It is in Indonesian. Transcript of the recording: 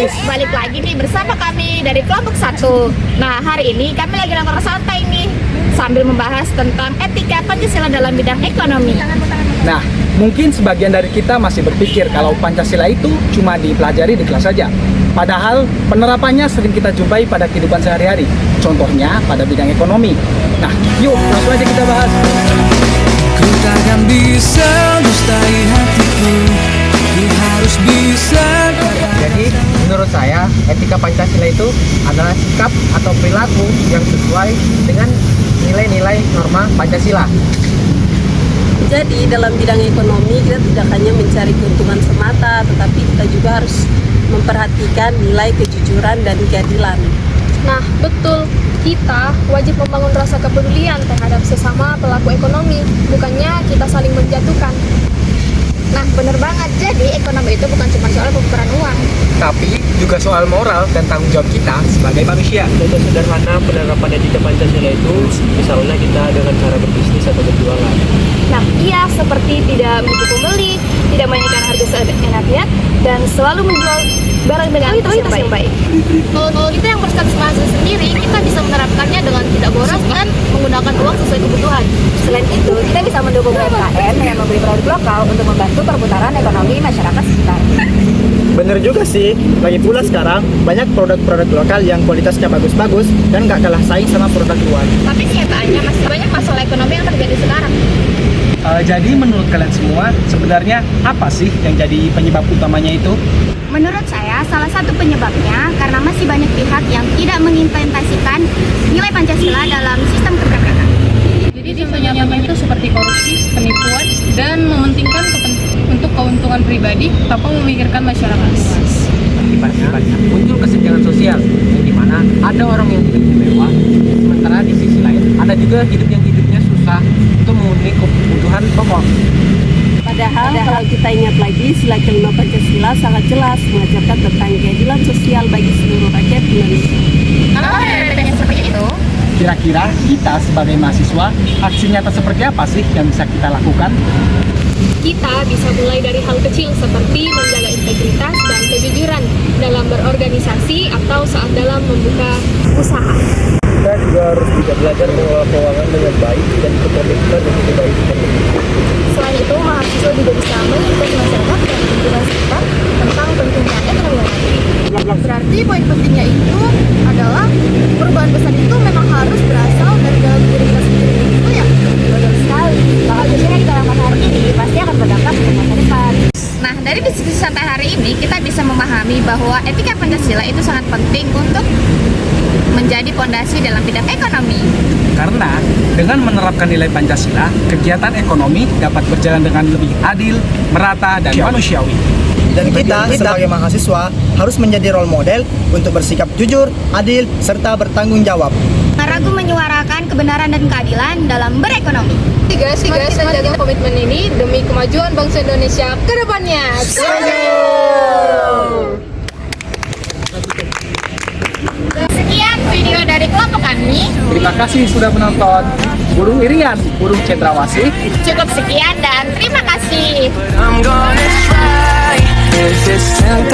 Guys, balik lagi nih bersama kami dari kelompok 1. Nah, hari ini kami lagi nongkrong santai nih sambil membahas tentang etika Pancasila dalam bidang ekonomi. Nah, mungkin sebagian dari kita masih berpikir kalau Pancasila itu cuma dipelajari di kelas saja. Padahal penerapannya sering kita jumpai pada kehidupan sehari-hari. Contohnya pada bidang ekonomi. Nah, yuk langsung aja kita bahas. Ku takkan bisa dustai hatiku, ku harus bisa. Jadi menurut saya etika Pancasila itu adalah sikap atau perilaku yang sesuai dengan nilai-nilai norma Pancasila. Jadi dalam bidang ekonomi kita tidak hanya mencari keuntungan semata, tetapi kita juga harus memperhatikan nilai kejujuran dan keadilan. Nah, betul. Kita wajib membangun rasa kepedulian terhadap sesama pelaku ekonomi, bukannya kita saling menjatuhkan. Nah, bener banget. Jadi ekonomi itu bukan cuma soal penukaran uang. Tapi juga soal moral dan tanggung jawab kita sebagai manusia. Contoh sederhana penerapan etika Pancasila itu misalnya kita dengan cara berbisnis atau berjualan. Nah, iya, seperti tidak menipu pembeli, tidak menaikkan harga seenaknya, dan selalu menjual barang dengan kualitas yang baik. Kalau kita yang berstatus mahasiswa sendiri, kita bisa menerapkannya dengan tidak boros dan menggunakan uang sesuai kebutuhan. Selain itu, kita bisa mendukung UMKM dengan membeli produk lokal untuk membantu perputaran ekonomi masyarakat sekitar. Bener juga sih, lagi pula sekarang banyak produk-produk lokal yang kualitasnya bagus-bagus dan nggak kalah saing sama produk luar. Tapi kenyataannya masih banyak masalah ekonomi yang terjadi sekarang. Jadi menurut kalian semua, sebenarnya apa sih yang jadi penyebab utamanya itu? Menurut saya, salah satu penyebabnya karena masih banyak pihak yang tidak mengimplementasikan nilai Pancasila dalam sistem kerja mereka. Jadi penyebabnya itu seperti korupsi, penipuan, dan mementingkan untuk keuntungan pribadi tanpa memikirkan masyarakat. Akibatnya muncul kesenjangan sosial yang dimana ada orang yang hidupnya mewah, sementara di sisi lain ada juga hidupnya susah untuk memenuhi kebutuhan pokok. Padahal kalau kita ingat lagi, sila kelima Pancasila sangat jelas mengajarkan tentang keadilan sosial bagi seluruh rakyat Indonesia. Kalau ada yang seperti itu, Kira-kira kita sebagai mahasiswa, aksi nyata seperti apa sih yang bisa kita lakukan? Kita bisa mulai dari hal kecil seperti menjaga integritas dan kejujuran dalam berorganisasi atau saat dalam membuka usaha. Kita juga harus belajar mengelola keuangan dengan baik dan berkomitmen untuk kebaikan. Selain itu, mahasiswa juga bisa mengedukasi masyarakat dan lingkungan sekitar tentang pentingnya ekonomi mandiri. berarti poin pentingnya itu adalah perubahan besar itu memang harus berasal dari dalam diri kita sendiri. Itu ya? Betul sekali. Kalau khususnya kita lakukan hari ini, pasti akan berdampak untuk masa depan. Nah, dari diskusi santai hari ini, kita bisa memahami bahwa etika Pancasila itu sangat penting untuk menjadi fondasi dalam bidang ekonomi. Karena dengan menerapkan nilai Pancasila, kegiatan ekonomi dapat berjalan dengan lebih adil, merata, dan manusiawi. Dan kita sebagai mahasiswa harus menjadi role model untuk bersikap jujur, adil, serta bertanggung jawab. Ragu menyuarakan kebenaran dan keadilan dalam berekonomi. Tiga, kita jaga komitmen ini demi kemajuan bangsa Indonesia ke depannya. Sekian video dari kelompok kami. Terima kasih sudah menonton. Burung Irian, burung cendrawasih. Cukup sekian dan terima kasih. I'm gonna try. If it's 10,000